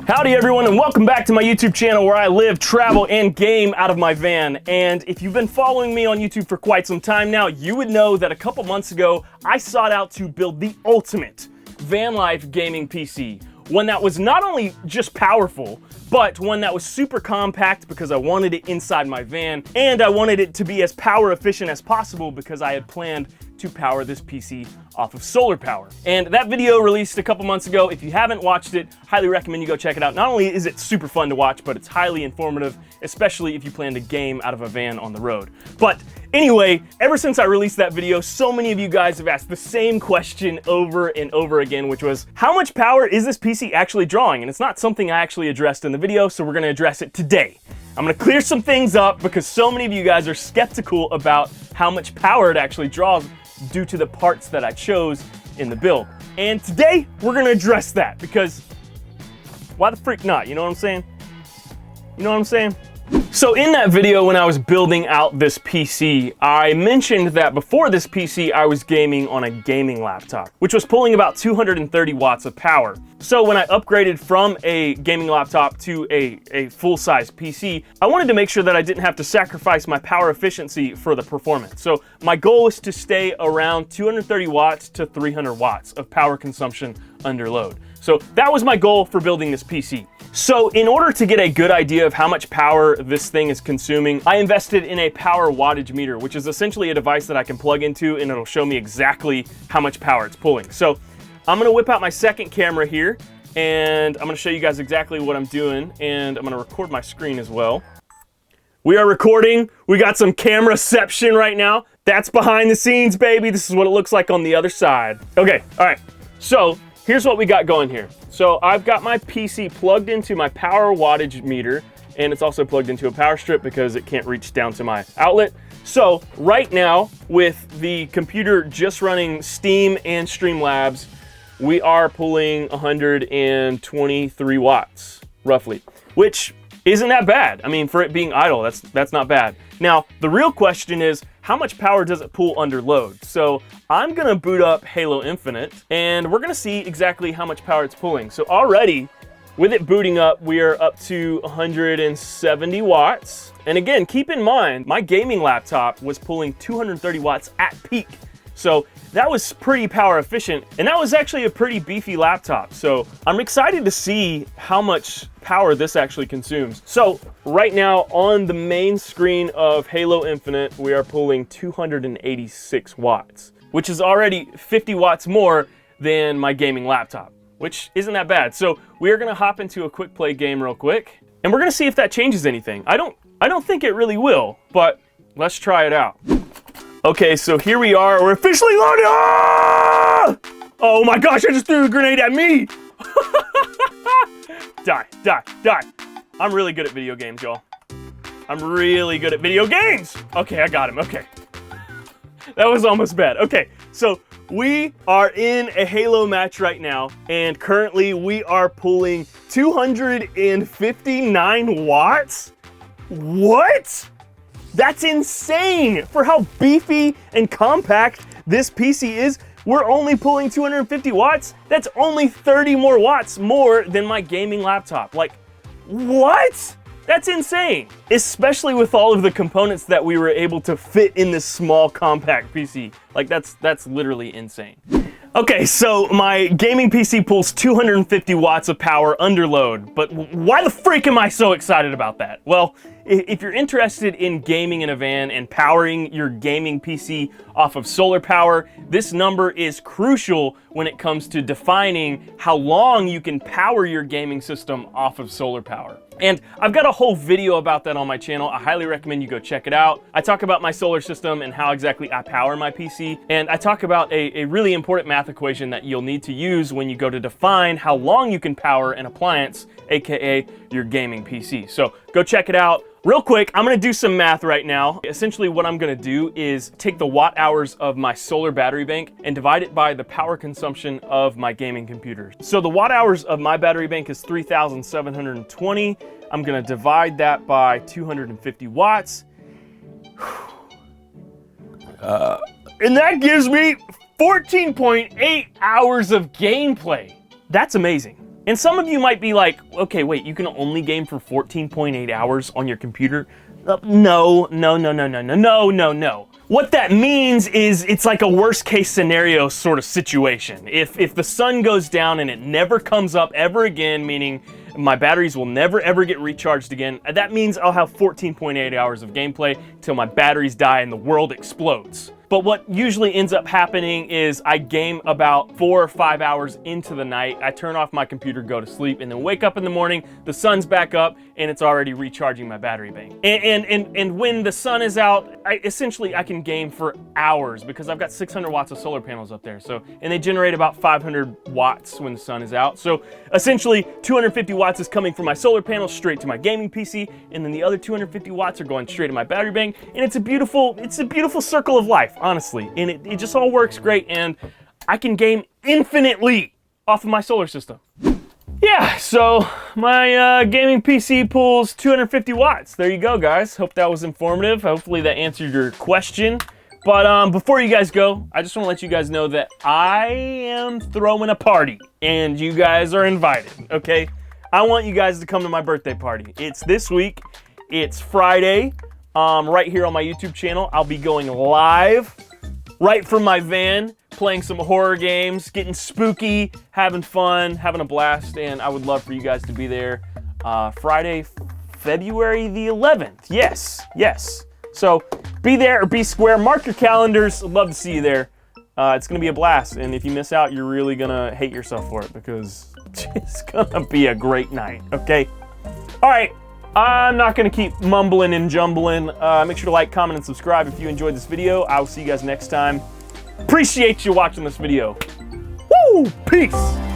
Howdy everyone, and welcome back to my YouTube channel where I live, travel, and game out of my van. And if you've been following me on YouTube for quite some time now, you would know that a couple months ago, I sought out to build the ultimate Vanlife gaming PC. One that was not only just powerful, but one that was super compact because I wanted it inside my van, and I wanted it to be as power efficient as possible because I had planned to power this PC off of solar power. And that video released a couple months ago. If you haven't watched it, highly recommend you go check it out. Not only is it super fun to watch, but it's highly informative, especially if you plan to game out of a van on the road. But anyway, ever since I released that video, so many of you guys have asked the same question over and over again, which was, how much power is this PC actually drawing? And it's not something I actually addressed in the video, so we're gonna address it today. I'm gonna clear some things up because so many of you guys are skeptical about how much power it actually draws due to the parts that I chose in the build. And today, we're gonna address that because why the freak not? You know what I'm saying? You know what I'm saying? So in that video when I was building out this PC, I mentioned that before this PC I was gaming on a gaming laptop, which was pulling about 230 watts of power. So when I upgraded from a gaming laptop to a full-size PC, I wanted to make sure that I didn't have to sacrifice my power efficiency for the performance. So my goal was to stay around 230 watts to 300 watts of power consumption under load. So that was my goal for building this PC. So in order to get a good idea of how much power this thing is consuming, I invested in a power wattage meter, which is essentially a device that I can plug into and it'll show me exactly how much power it's pulling. So I'm gonna whip out my second camera here and I'm gonna show you guys exactly what I'm doing, and I'm gonna record my screen as well. We are recording. We got some cameraception right now. That's behind the scenes, baby. This is what it looks like on the other side. Okay, all right. So here's what we got going here. So I've got my PC plugged into my power wattage meter, and it's also plugged into a power strip because it can't reach down to my outlet. So right now, with the computer just running Steam and Streamlabs, we are pulling 123 watts, roughly, which isn't that bad. I mean, for it being idle, that's not bad. Now, the real question is, how much power does it pull under load? So I'm gonna boot up Halo Infinite, and we're gonna see exactly how much power it's pulling. So already, with it booting up, we are up to 170 watts. And again, keep in mind, my gaming laptop was pulling 230 watts at peak. So that was pretty power efficient, and that was actually a pretty beefy laptop. So I'm excited to see how much power this actually consumes. So right now on the main screen of Halo Infinite, we are pulling 286 watts, which is already 50 watts more than my gaming laptop, which isn't that bad. So we are gonna hop into a quick play game real quick, and we're gonna see if that changes anything. I don't think it really will, but let's try it out. Okay, so here we are. We're officially loaded. Ah! Oh my gosh, I just threw a grenade at me. Die, die, die. I'm really good at video games, y'all. I'm really good at video games. Okay, I got him, okay. That was almost bad. Okay, so we are in a Halo match right now, and currently we are pulling 259 watts? What? That's insane! For how beefy and compact this PC is, we're only pulling 250 watts? That's only 30 more watts more than my gaming laptop. Like, what? That's insane! Especially with all of the components that we were able to fit in this small, compact PC. Like, that's literally insane. Okay, so my gaming PC pulls 250 watts of power under load, but why the freak am I so excited about that? Well, if you're interested in gaming in a van and powering your gaming PC off of solar power, this number is crucial when it comes to defining how long you can power your gaming system off of solar power. And I've got a whole video about that on my channel. I highly recommend you go check it out. I talk about my solar system and how exactly I power my PC, and I talk about a really important math equation that you'll need to use when you go to define how long you can power an appliance, aka your gaming PC. So go check it out. Real quick, I'm gonna do some math right now. Essentially what I'm gonna do is take the watt hours of my solar battery bank and divide it by the power consumption of my gaming computer. So the watt hours of my battery bank is 3,720. I'm gonna divide that by 250 watts. And that gives me 14.8 hours of gameplay. That's amazing. And some of you might be like, okay, wait, you can only game for 14.8 hours on your computer? No. What that means is it's like a worst case scenario sort of situation. If the sun goes down and it never comes up ever again, meaning my batteries will never ever get recharged again, that means I'll have 14.8 hours of gameplay till my batteries die and the world explodes. But what usually ends up happening is I game about 4 or 5 hours into the night, I turn off my computer, go to sleep, and then wake up in the morning, the sun's back up, and it's already recharging my battery bank. And when the sun is out, I can game for hours because I've got 600 watts of solar panels up there. And they generate about 500 watts when the sun is out. So essentially 250 watts is coming from my solar panels straight to my gaming PC, and then the other 250 watts are going straight to my battery bank. And it's a beautiful circle of life, honestly. And it just all works great, and I can game infinitely off of my solar system. Yeah, so my gaming PC pulls 250 watts. There you go, guys. Hope that was informative. Hopefully that answered your question. But before you guys go, I just want to let you guys know that I am throwing a party, and you guys are invited, okay? I want you guys to come to my birthday party. It's this week. It's Friday, right here on my YouTube channel. I'll be going live right from my van, playing some horror games, getting spooky, having fun, having a blast, and I would love for you guys to be there Friday, February the 11th. Yes. So be there or be square. Mark your calendars. I'd love to see you there. It's going to be a blast, and if you miss out, you're really going to hate yourself for it because it's going to be a great night, okay? All right. I'm not going to keep mumbling and jumbling. Make sure to like, comment, and subscribe if you enjoyed this video. I will see you guys next time. Appreciate you watching this video. Woo! Peace!